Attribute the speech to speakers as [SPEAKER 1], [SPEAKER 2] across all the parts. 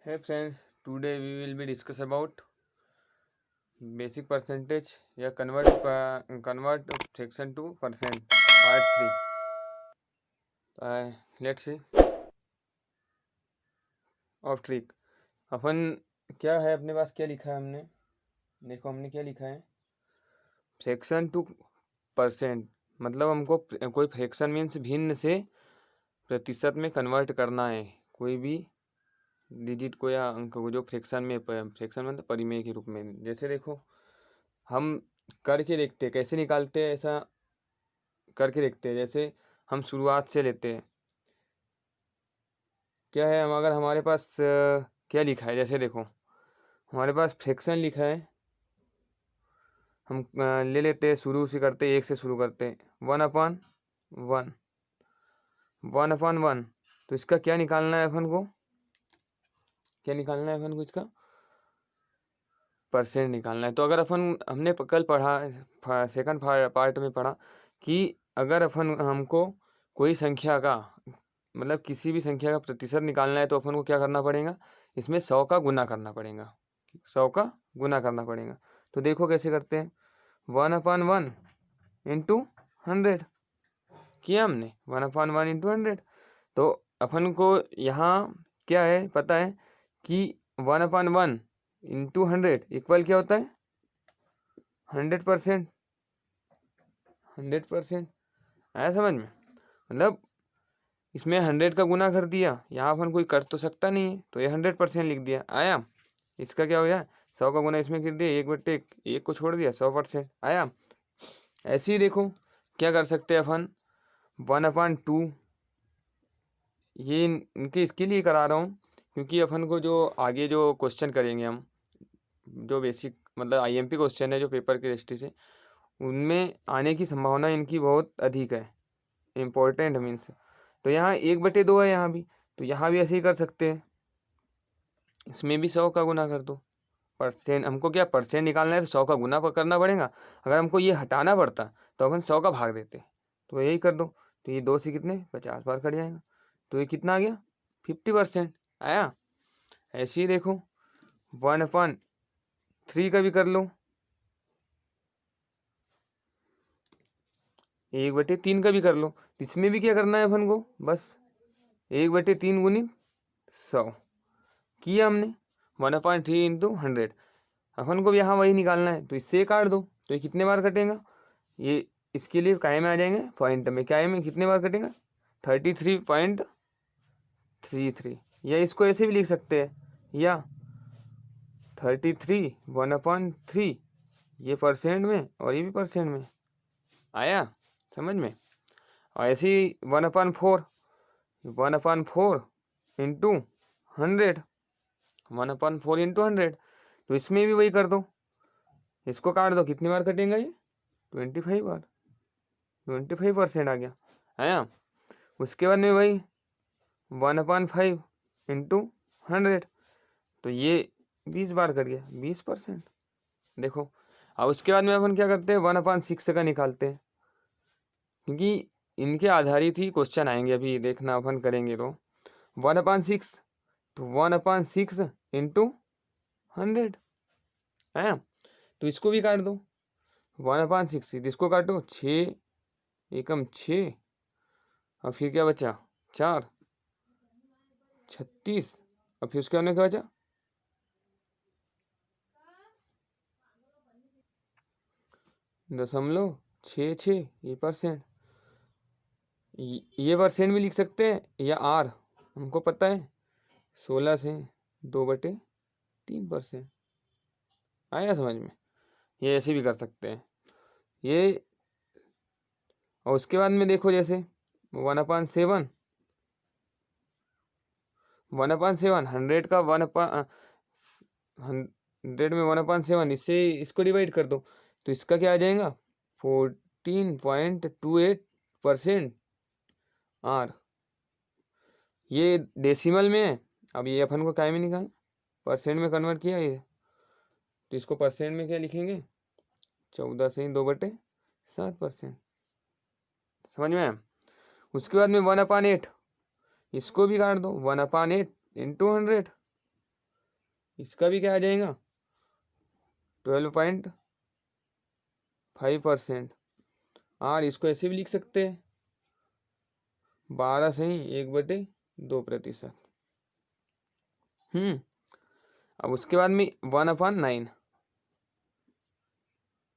[SPEAKER 1] Hey friends, today we will be discuss about basic percentage या convert fraction to percent part 3. Let's see of trick. अपन क्या है अपने पास क्या लिखा है हमने देखो हमने क्या लिखा है फ्रैक्शन टू परसेंट मतलब हमको कोई फ्रैक्शन मीन्स भिन्न से प्रतिशत में कन्वर्ट करना है कोई भी डिजिट को या अंक को जो फ्रैक्शन मतलब परिमेय के रूप में। जैसे देखो हम करके देखते हैं कैसे निकालते हैं, ऐसा करके देखते हैं। जैसे हम शुरुआत से लेते हैं क्या है, हम अगर हमारे पास क्या लिखा है, जैसे देखो हमारे पास फ्रैक्शन लिखा है, हम ले लेते हैं शुरू से करते हैं, एक से शुरू करते हैं 1/1 1/1। तो इसका क्या निकालना है अपन को, क्या निकालना है अपन को, इसका परसेंट निकालना है। तो अगर अपन हमने कल पढ़ा सेकंड पार्ट में पढ़ा कि अगर अपन हमको कोई संख्या का मतलब किसी भी संख्या का प्रतिशत निकालना है तो अपन को क्या करना पड़ेगा, इसमें 100 का गुना करना पड़ेगा, 100 का गुना करना पड़ेगा। तो देखो कैसे करते हैं, 1/1 इंटू 100 किया हमने, 1/1 इंटू 100। तो अपन को यहाँ क्या है पता है कि 1/1 इंटू 100 इक्वल क्या होता है 100%। 100% आया समझ में, मतलब इसमें 100 का गुना कर दिया, यहाँ अपन कोई कर तो सकता नहीं है तो ये 100% लिख दिया। आया, इसका क्या हो गया 100 का गुना इसमें कर दिया, 1/1 एक को छोड़ दिया 100% आया। ऐसे ही देखो क्या कर सकते हैं अपन 1/2, ये इनके इसके लिए करा रहा हूँ क्योंकि अपन को जो आगे जो क्वेश्चन करेंगे हम, जो बेसिक मतलब आईएमपी क्वेश्चन है जो पेपर की दृष्टि से, उनमें आने की संभावना इनकी बहुत अधिक है, इम्पोर्टेंट मीन्स। तो यहाँ 1/2 है यहाँ भी, तो यहाँ भी ऐसे ही कर सकते हैं, इसमें भी 100 का गुना कर दो। परसेंट हमको क्या परसेंट निकालना है तो 100 का गुना करना पड़ेगा, अगर हमको ये हटाना पड़ता तो अपन 100 का भाग देते, तो यही कर दो। तो ये 2 से कितने 50 बार कट जाएगा, तो ये कितना आ गया 50% आया। ऐसे ही देखो 1/3 का भी कर लो, 1/3 का भी कर लो। इसमें भी क्या करना है अपन को, बस 1/3 गुनी 100 किया हमने, 1/3 इंटू 100। अपन को भी यहाँ वही निकालना है तो इससे काट दो, तो ये कितने बार कटेगा, ये इसके लिए काय में आ जाएंगे पॉइंट में, काय में कितने बार कटेगा 33.33। या इसको ऐसे भी लिख सकते हैं, या 33 1/3, ये परसेंट में और ये भी परसेंट में आया समझ में। और ऐसे ही 1/4 इंटू 100, 1/4 इंटू 100। तो इसमें भी वही कर दो, इसको काट दो, कितनी बार कटेगा ये 25 बार, 25% आ गया आया। उसके बाद में वही 1/5 इंटू 100, तो ये 20 बार कर गया 20%। देखो अब उसके बाद में अपन क्या करते हैं 1/6 का निकालते हैं, क्योंकि इनके आधारित ही क्वेश्चन आएंगे, अभी देखना अपन करेंगे। तो 1/6, तो 1/6 इंटू 100 है, तो इसको भी काट दो, 1/6 इसको काटो 6 एकम 6, और फिर क्या बचा 4 36, और फिर उसके बाद क्या बचा 0.66, ये परसेंट, ये परसेंट भी लिख सकते हैं, या आर हमको पता है 16 से 2/3%। आया समझ में, ये ऐसे भी कर सकते हैं ये। और उसके बाद में देखो जैसे 1/7, 1/7 100 का 100 में 1/7, इससे इसको डिवाइड कर दो, तो इसका क्या आ जाएगा 14.28% आर। ये डेसिमल में है, अब ये अपन को क्या में निकाल परसेंट में कन्वर्ट किया ये, तो इसको परसेंट में क्या लिखेंगे 14 से 2/7%। समझ में आया। उसके बाद में 1/8, इसको भी काट दो, 1/8 इंटू 100, इसका भी क्या आ जाएगा 12.5%। और इसको ऐसे भी लिख सकते हैं 12 सही 1/2%। अब उसके बाद में 1/9,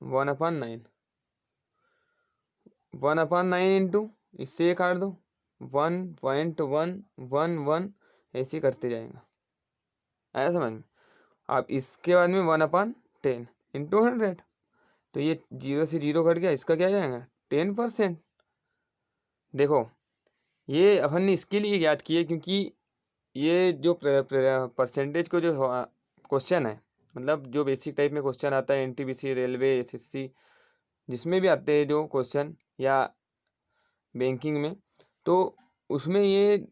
[SPEAKER 1] 1/9 इंटू इससे काट दो 1.111 ऐसे करते जाएगा, आया समझ में। अब इसके बाद में 1/10 इंटू 100, तो ये 0 से 0 कट गया, इसका क्या जाएगा 10%। देखो ये अपन ने इसके लिए याद किया क्योंकि ये जो परसेंटेज को जो क्वेश्चन है, मतलब जो बेसिक टाइप में क्वेश्चन आता है एनटीपीसी, रेलवे, एसएससी, जिसमें भी आते हैं जो क्वेश्चन या बैंकिंग में, तो उसमें ये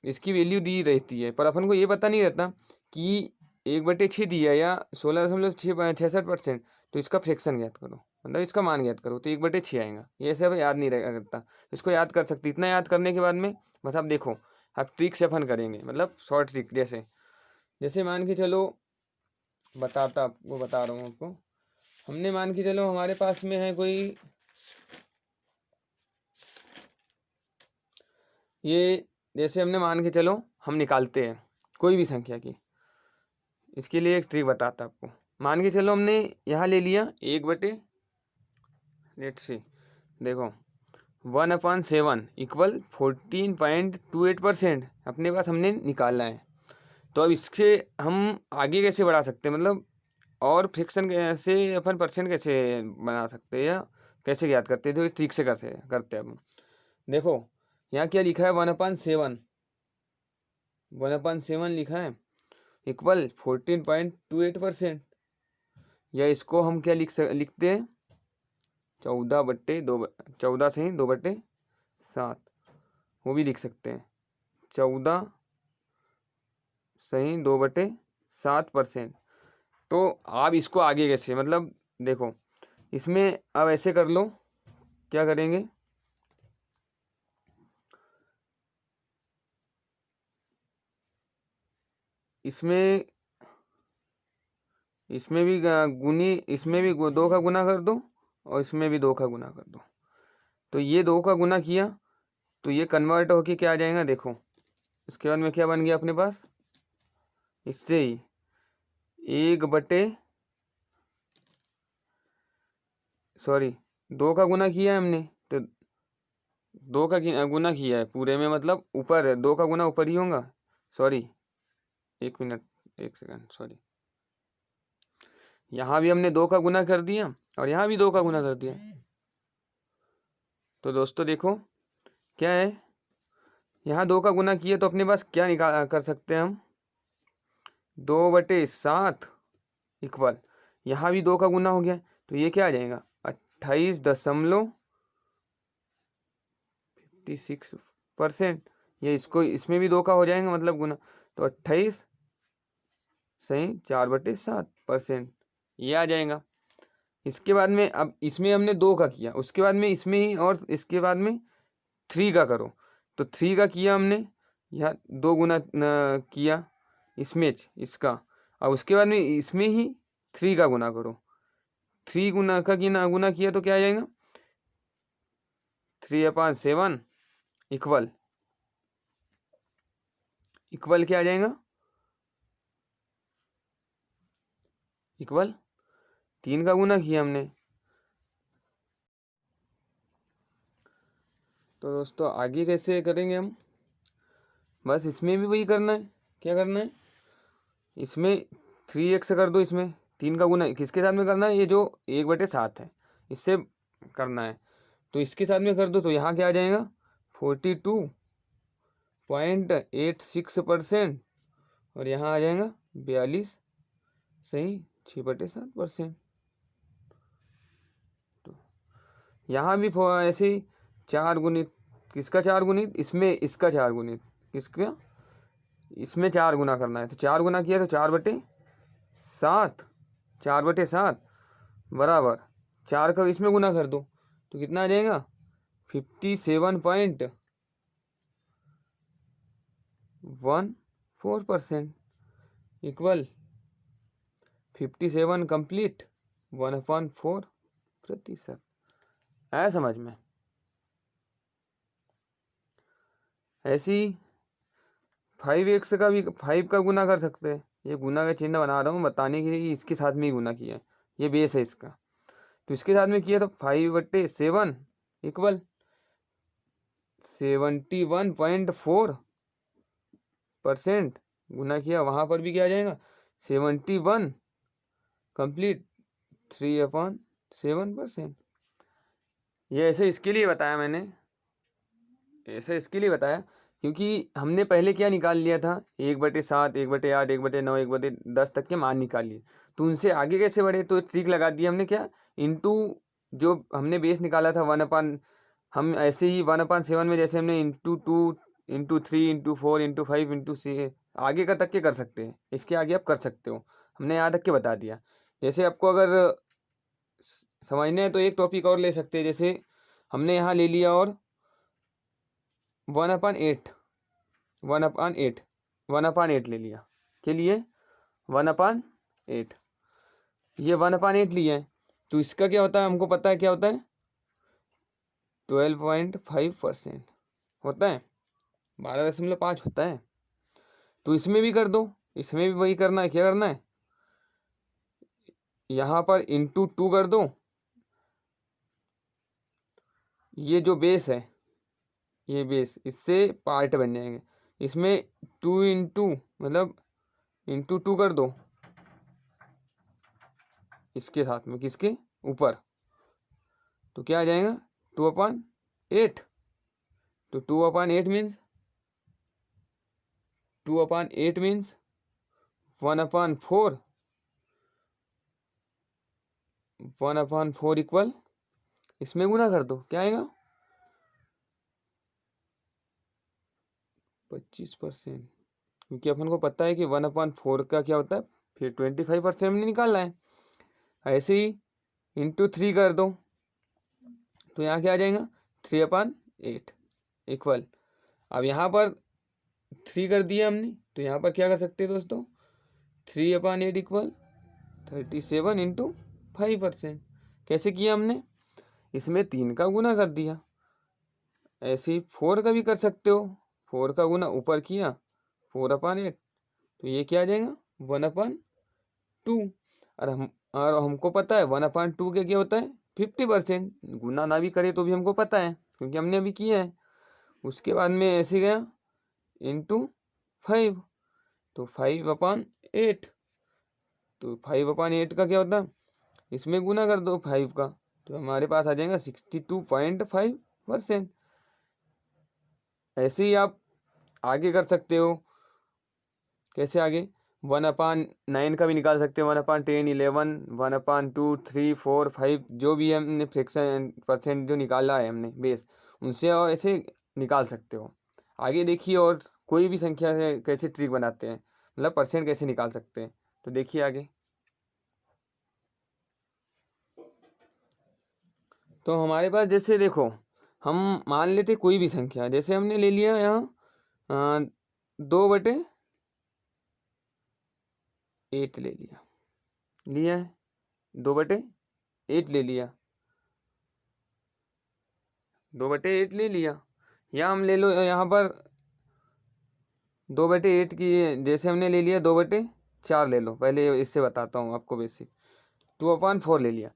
[SPEAKER 1] इसकी वैल्यू दी रहती है, पर अपन को ये पता नहीं रहता कि 1/6 दिया या 16.66%, तो इसका फ्रैक्शन ज्ञात करो, मतलब इसका मान ज्ञात करो, तो 1/6 आएगा। ये सब याद नहीं रहता, इसको याद कर सकते। इतना याद करने के बाद में बस आप देखो, आप ट्रिक से अपन करेंगे, मतलब शॉर्ट ट्रिक। जैसे मान के चलो, बता रहा हूँ आपको। हमने मान के चलो हमारे पास में है कोई ये, जैसे हमने मान के चलो हम निकालते हैं कोई भी संख्या की, इसके लिए एक ट्रिक बताता आपको। मान के चलो हमने यहाँ ले लिया 1/, लेट्स सी, देखो 1/7 इक्वल 14.28% अपने पास हमने निकालना है। तो अब इससे हम आगे कैसे बढ़ा सकते हैं, मतलब और फ्रैक्शन कैसे अपन परसेंट कैसे बना सकते हैं या कैसे ज्ञात करते हैं, तो इस ट्रिक से करते हैं अपन। देखो यहाँ क्या लिखा है 1/7, 1/7 लिखा है इक्वल 14.28%, या इसको हम क्या लिखते हैं 14 से ही 2/7, वो भी लिख सकते हैं 14 सही 2/7%। तो आप इसको आगे कैसे, मतलब देखो इसमें अब ऐसे कर लो, क्या करेंगे, इसमें भी गुनी, इसमें भी 2 का गुना कर दो और इसमें भी 2 का गुना कर दो। तो ये 2 का गुना किया तो ये कन्वर्ट होके क्या आ जाएगा, देखो इसके बाद में क्या बन गया अपने पास, इससे ही 2 का गुना किया है हमने, तो 2 का गुना किया है पूरे में, मतलब ऊपर है 2 का गुना ऊपर ही होगा। सॉरी 1 मिनट 1 सेकंड, सॉरी, यहाँ भी हमने 2 का गुना कर दिया और यहाँ भी 2 का गुना कर दिया। तो दोस्तों देखो क्या है, यहाँ 2 का गुना किया तो अपने पास क्या निकाल कर सकते हैं हम, 2/7 इक्वल, यहाँ भी 2 का गुना हो गया, तो ये क्या आ जाएगा 28.56%। ये इसको इसमें भी 2 का हो जाएगा, मतलब गुना, तो 28 सही 4/7% ये आ जाएगा। इसके बाद में अब इसमें हमने 2 का किया, उसके बाद में इसमें ही, और इसके बाद में 3 का करो, तो 3 का किया हमने, यहाँ 2 गुना किया इसमें इसका, अब उसके बाद में इसमें ही 3 का गुना करो, 3 गुना का गुना किया तो क्या आ जाएगा 3/7 इक्वल क्या आ जाएगा, इक्वल 3 का गुना किया हमने। तो दोस्तों आगे कैसे करेंगे हम, बस इसमें भी वही करना है। क्या करना है, इसमें 3x कर दो, इसमें 3 का गुना किसके साथ में करना है, ये जो 1/7 है इससे करना है, तो इसके साथ में कर दो, तो यहाँ क्या आ जाएगा 42.86%, और यहाँ आ जाएगा 42 सही 6/7%। तो यहाँ भी ऐसे ही 4 गुणित, किसका 4 गुणित, इसमें इसका 4 गुणित, किसका, इसमें 4 गुना करना है, तो 4 गुना किया तो 4/7, 4/7 बराबर 4 का इसमें गुना कर दो, तो कितना आ जाएगा 57.14% इक्वल 57 कंप्लीट 1/4%। आया समझ में? ऐसी 5x का भी 5 का गुना कर सकते हैं। ये गुना का चिन्ह बना रहा हूँ बताने के लिए कि इसके साथ में ही गुना किया है, ये बेस है इसका। तो इसके साथ में किया तो 5/7 इक्वल 71.4% गुना किया। वहाँ पर भी क्या आ जाएगा 71 कंप्लीट 3/7%। ये ऐसे इसके लिए बताया मैंने, ऐसा इसके लिए बताया क्योंकि हमने पहले क्या निकाल लिया था 1/7 1/8 1/9 1/10 तक के मान निकाल लिए। तो उनसे आगे कैसे बढ़े, तो ट्रिक लगा दिया हमने, क्या इंटू जो हमने बेस निकाला था 1/, हम ऐसे ही 1/7 में जैसे हमने ×2 ×3 ×4 ×5 ×6 आगे का तक के कर सकते हैं, इसके आगे आप कर सकते हो। हमने यहाँ तक के बता दिया। जैसे आपको अगर समझना है तो एक टॉपिक और ले सकते हैं। जैसे हमने यहाँ ले लिया और 1/8 ले लिया के लिए 1/8 ये 1/8 लिया है। तो इसका क्या होता है, हमको पता है क्या होता है 12.5% होता है, 12.5 होता है। तो इसमें भी कर दो, इसमें भी वही करना है। क्या करना है, यहाँ पर ×2 कर दो। ये जो बेस है, ये बेस इससे पार्ट बन जाएंगे। इसमें 2 × मतलब ×2 कर दो इसके साथ में, किसके ऊपर, तो क्या आ जाएगा 2/8। तो 2/8 मीन्स 1/4 इक्वल, इसमें गुना कर दो, क्या आएगा 25%। क्योंकि अपन को पता है कि 1/4 का क्या होता है, फिर 25% हमने निकालना है। ऐसे ही ×3 कर दो, तो यहाँ क्या आ जाएगा 3/8 इक्वल। अब यहाँ पर 3 कर दिया हमने, तो यहाँ पर क्या कर सकते हैं दोस्तों 3/8 इक्वल 37 × 5%। कैसे किया हमने, इसमें 3 का गुना कर दिया। ऐसे ही 4 का भी कर सकते हो, 4 का गुना ऊपर किया 4/8, तो ये क्या आ जाएगा 1/2। और हमको पता है 1/2 के क्या होता है 50%। गुना ना भी करे तो भी हमको पता है क्योंकि हमने अभी किया है। उसके बाद में ऐसे गया ×5, तो 5/8। तो 5/8 का क्या होता है, इसमें गुना कर दो 5 का, तो हमारे पास आ जाएगा 62.5%। ऐसे ही आप आगे कर सकते हो। कैसे आगे 1/9 का भी निकाल सकते हो, 1/10 11 1/2 3 4 5 जो भी हमने फ्रैक्शन % जो निकाला है हमने बेस, उनसे और ऐसे निकाल सकते हो। आगे देखिए और कोई भी संख्या से कैसे ट्रिक बनाते हैं, मतलब % कैसे निकाल सकते हैं, तो देखिए आगे। तो हमारे पास जैसे देखो, हम मान लेते कोई भी संख्या, जैसे हमने ले लिया यहाँ 2/8 ले लिया है 2/8 ले लिया 2/8 ले लिया। या हम ले लो यहाँ पर 2/8 की, जैसे हमने ले लिया 2/4 ले लो। पहले इससे बताता हूँ आपको बेसिक। 2/4 ले लिया।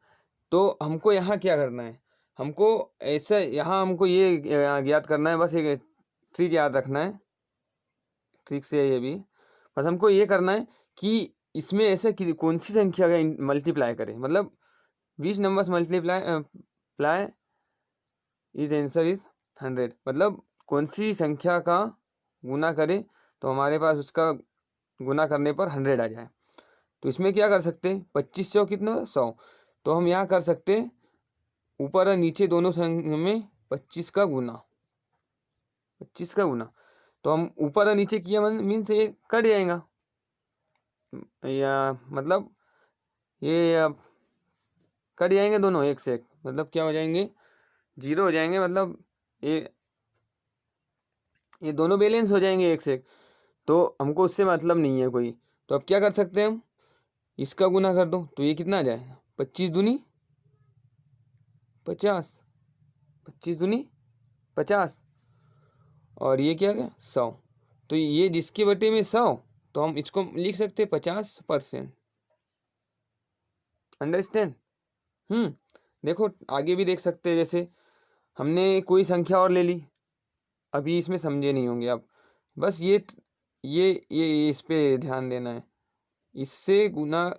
[SPEAKER 1] तो हमको यहाँ क्या करना है, हमको ऐसा यहाँ हमको ये ज्ञात करना है, बस एक ट्रिक याद रखना है, ट्रिक से ये भी बस हमको ये करना है कि इसमें ऐसे कौन सी संख्या का मल्टीप्लाई करें, मतलब 20 numbers multiply is answer is 100, मतलब कौन सी संख्या का गुना करें तो हमारे पास उसका गुना करने पर 100 आ जाए। तो इसमें क्या कर सकते हैं 25 से कितना 100, तो हम यहाँ कर सकते हैं ऊपर और नीचे दोनों संख्या में 25 का गुना, 25 का गुना। तो हम ऊपर और नीचे किया मीन्स ये कट जाएगा, या मतलब ये कट जाएंगे दोनों एक से एक, मतलब क्या हो जाएंगे 0 हो जाएंगे, मतलब ये दोनों बैलेंस हो जाएंगे एक से एक। तो हमको उससे मतलब नहीं है कोई। तो अब क्या कर सकते हैं हम, इसका गुना कर दो तो ये कितना आ जाएगा, 25 दूनी 50, 25 दूनी 50, और ये क्या गया 100। तो ये जिसके बटे में 100, तो हम इसको लिख सकते हैं 50%। अंडरस्टैंड। देखो आगे भी देख सकते हैं, जैसे हमने कोई संख्या और ले ली, अभी इसमें समझे नहीं होंगे आप, बस ये इस पे ध्यान देना है। इससे गुना,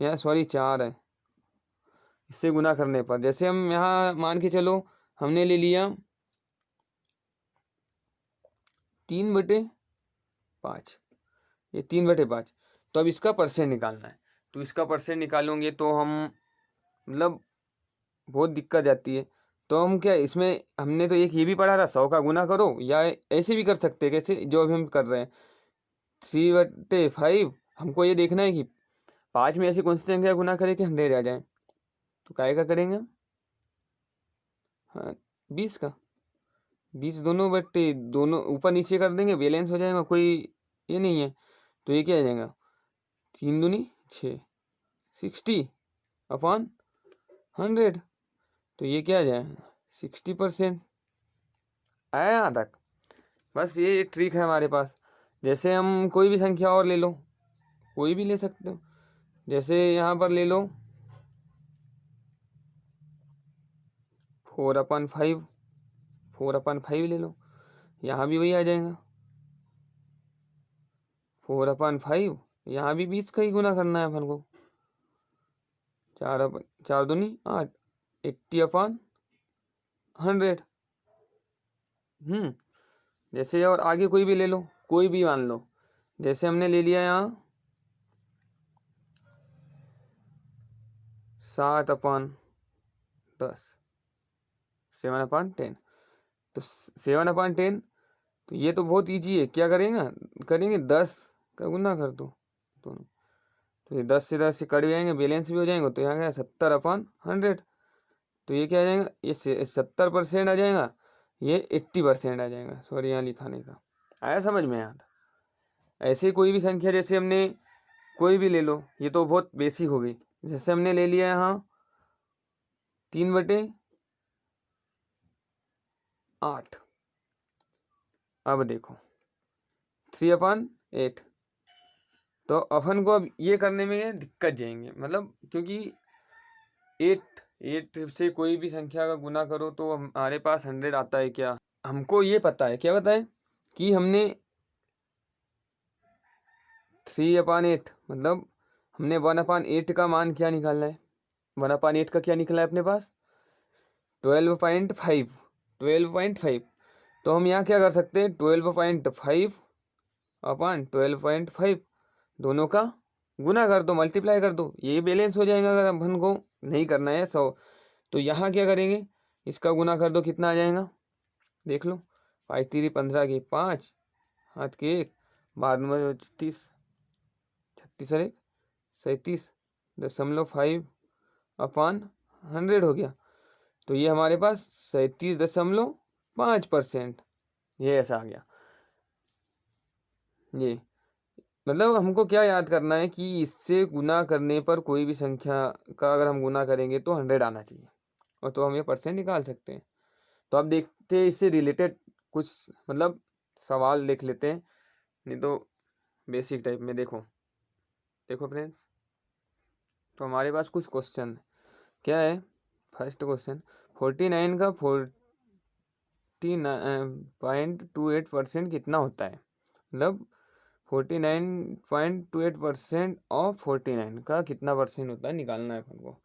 [SPEAKER 1] या सॉरी 4 है, इससे गुना करने पर जैसे हम यहाँ मान के चलो हमने ले लिया 3/5, ये 3/5। तो अब इसका परसेंट निकालना है, तो इसका परसेंट निकालोगे तो हम मतलब बहुत दिक्कत जाती है। तो हम क्या, इसमें हमने तो एक ये भी पढ़ा था 100 का गुना करो, या ऐसे भी कर सकते हैं, कैसे जो अभी हम कर रहे हैं 3/5। हमको ये देखना है कि 5 में ऐसी कौन सी संख्या गुना करे कि 100 आ जाए। तो काय का करेंगे हम, हाँ 20 का, 20 दोनों बट्टे दोनों ऊपर नीचे कर देंगे, बैलेंस हो जाएगा, कोई ये नहीं है। तो ये क्या आ जाएगा 3 दूनी 6, 60/100। तो ये क्या आ जाएगा 60%। आया यहाँ तक। बस ये ट्रिक है हमारे पास। जैसे हम कोई भी संख्या और ले लो, कोई भी ले सकते हो, जैसे यहाँ पर ले लो 4/5, 4/5 ले लो, यहाँ भी वही आ जाएगा 4/5। यहाँ भी 20 का ही गुना करना है अपन को, 4 दूनी 8, 80/100। जैसे और आगे कोई भी ले लो, कोई भी मान लो, जैसे हमने ले लिया यहाँ 7/10, 7/10। तो 7/10, तो ये तो बहुत ईजी है। क्या करेंगे 10 का गुना कर दो दोनों, तो ये 10 से 10 से कट जाएंगे, बैलेंस भी हो जाएंगे। तो यहाँ क्या 70/100। तो ये क्या आ जाएगा, ये 70% आ जाएगा, ये 80% आ जाएगा। सॉरी यहाँ लिखा नहीं था, आया समझ में यहाँ था। ऐसे कोई भी संख्या, जैसे हमने कोई भी ले लो, ये तो बहुत बेसिक हो गई। जैसे हमने ले लिया यहाँ 3/8। अब देखो 3/8। तो अपन को अब ये करने में दिक्कत जाएंगे, मतलब क्योंकि 8 से कोई भी संख्या का गुना करो तो हमारे पास 100 आता है। क्या हमको ये पता है, क्या पता है कि हमने 3/8 मतलब हमने 1/8 का मान क्या निकालना है। 1/8 का क्या निकला है अपने पास 12.5, 12.5। तो हम यहाँ क्या कर सकते हैं 12.5/12.5 दोनों का गुना कर दो, मल्टीप्लाई कर दो, ये बैलेंस हो जाएगा। अगर अपन को नहीं करना है 100, तो यहाँ क्या करेंगे, इसका गुना कर दो, कितना आ जाएगा देख लो। 5 3 15 के 5, हाथ के 1, 12 36, 36 और 1 37.5/100 हो गया। तो ये हमारे पास 37.5%, ये ऐसा आ गया। ये मतलब हमको क्या याद करना है कि इससे गुना करने पर कोई भी संख्या का अगर हम गुना करेंगे तो 100 आना चाहिए, और तो हम ये परसेंट निकाल सकते हैं। तो अब देखते हैं इससे रिलेटेड कुछ मतलब सवाल देख लेते हैं, नहीं तो बेसिक टाइप में। देखो फ्रेंड्स, तो हमारे पास कुछ क्वेश्चन क्या है। फर्स्ट क्वेश्चन 49 का 49.28% कितना होता है। मतलब 49.28% ऑफ 49 का कितना परसेंट होता है, निकालना है अपन को।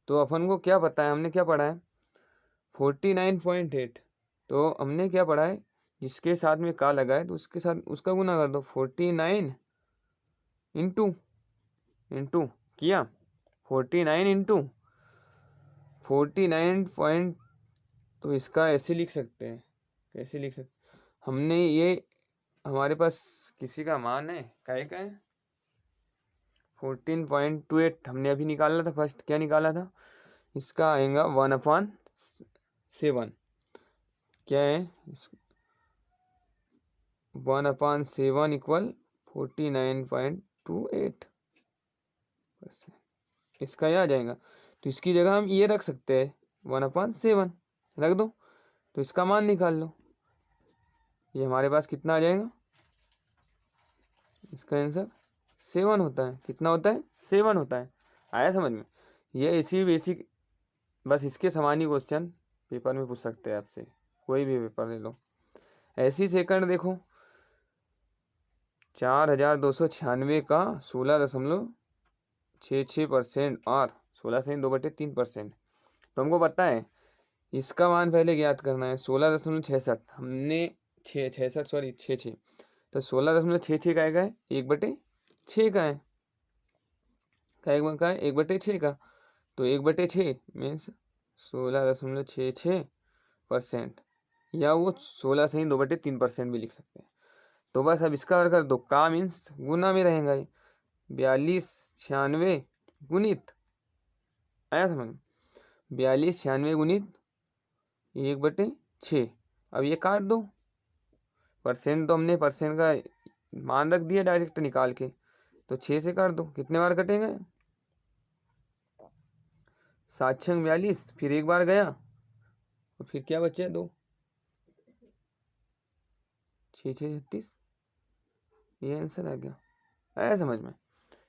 [SPEAKER 1] तो अपन को क्या पता है, हमने क्या पढ़ा है 49.8। तो हमने क्या पढ़ा है, जिसके साथ में का लगा है तो उसके साथ उसका गुना कर दो। 49 इंटू किया 49 इंटू 49 तो इसका ऐसे लिख सकते हैं, कैसे लिख सकते, हमने ये हमारे पास किसी का मान है, काय का है 14.28 हमने अभी निकाला था। फर्स्ट क्या निकाला था, इसका आएगा 1/7। क्या है 1/7 इक्वल 49.28। इसका ये आ जाएगा। तो इसकी जगह हम ये रख सकते हैं 1/7 रख दो, तो इसका मान निकाल लो। ये हमारे पास कितना आ जाएगा, इसका आंसर 7 होता है। कितना होता है, 7 होता है। आया समझ में। ये इसी बेसिक, बस इसके समान ही क्वेश्चन पेपर में पूछ सकते हैं आपसे, कोई भी पेपर ले लो। ऐसी सेकंड देखो, 4296 का 16.66% और 16.2/3%। तो हमको पता है इसका मान पहले ज्ञात करना है। 16.66 हमने 66 सॉरी 66, तो 16.66 का है 1/6 का है। का 1/6 का, तो 1/6 मीन्स 16.66%, या वो 16.2/3% भी लिख सकते हैं। तो बस अब इसका कर दो, का मीन्स गुना में रहेगा ये, 4296 गुणित, आया समझ में, 4296 गुणित 1/6। अब ये काट दो, परसेंट तो हमने परसेंट का मान रख दिया डायरेक्ट निकाल के, तो 6 से काट दो। कितने बार कटेंगे, 7 6 42, फिर एक बार गया और फिर क्या बचे 2, 6 6 36, ये आंसर आ गया। आया समझ में।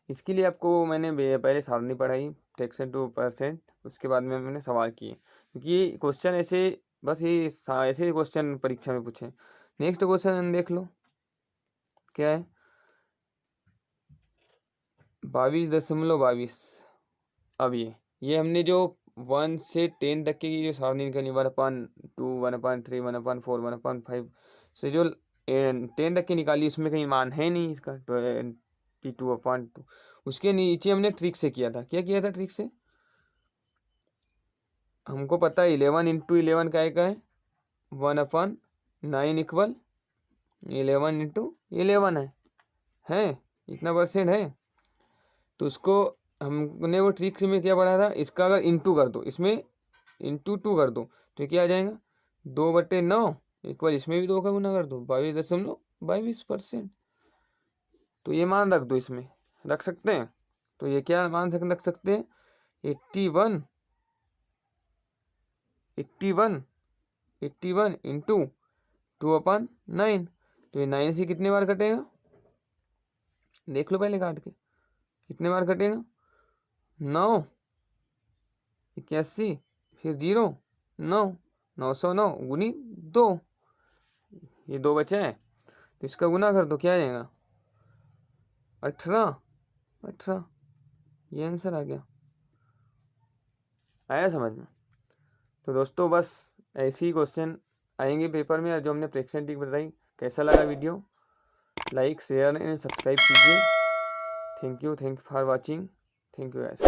[SPEAKER 1] इसके लिए आपको मैंने पहले सारणी पढ़ाई फ्रैक्शन टू परसेंट, उसके बाद में मैंने सवाल किए, क्योंकि क्वेश्चन ऐसे बस ये ऐसे क्वेश्चन परीक्षा में पूछे। नेक्स्ट क्वेश्चन देख लो, क्या है, 22.22। अब ये हमने जो 1 से 10 तक की जो सारणी निकाली, 1/2 1/3 1/4 1/5 से जो 10 तक की निकाली, उसमें कहीं मान है नहीं इसका, 22/2। उसके नीचे हमने ट्रिक से किया था। क्या किया था ट्रिक से, हमको पता है 11 × 11 का है 1/9 इक्वल 11 × 11 है इतना परसेंट है। तो उसको हमने वो ट्रिक में क्या पढ़ा था, इसका अगर इंटू कर दो, इसमें इंटू 2 कर दो, तो क्या आ जाएगा 2/9 इक्वल, इसमें भी 2 का गुना कर दो, 22.22%। तो ये मान रख दो, इसमें रख सकते हैं। तो ये क्या मान रख सकते हैं, 81 इंटू 2/9। तो ये 9 से कितने बार कटेगा, देख लो पहले काट के, कितने बार कटेगा, 9 81 फिर 0 9 909 गुनी 2, ये 2 बचे हैं, तो इसका गुना कर दो, क्या आ जाएगा 18। ये आंसर आ गया। आया समझ में। तो दोस्तों बस ऐसे ही क्वेश्चन आएंगे पेपर में, जो हमने फ्रैक्शन ट्रिक बताई। कैसा लगा video, like share and subscribe कीजिए। Thank you for watching. Thank you guys.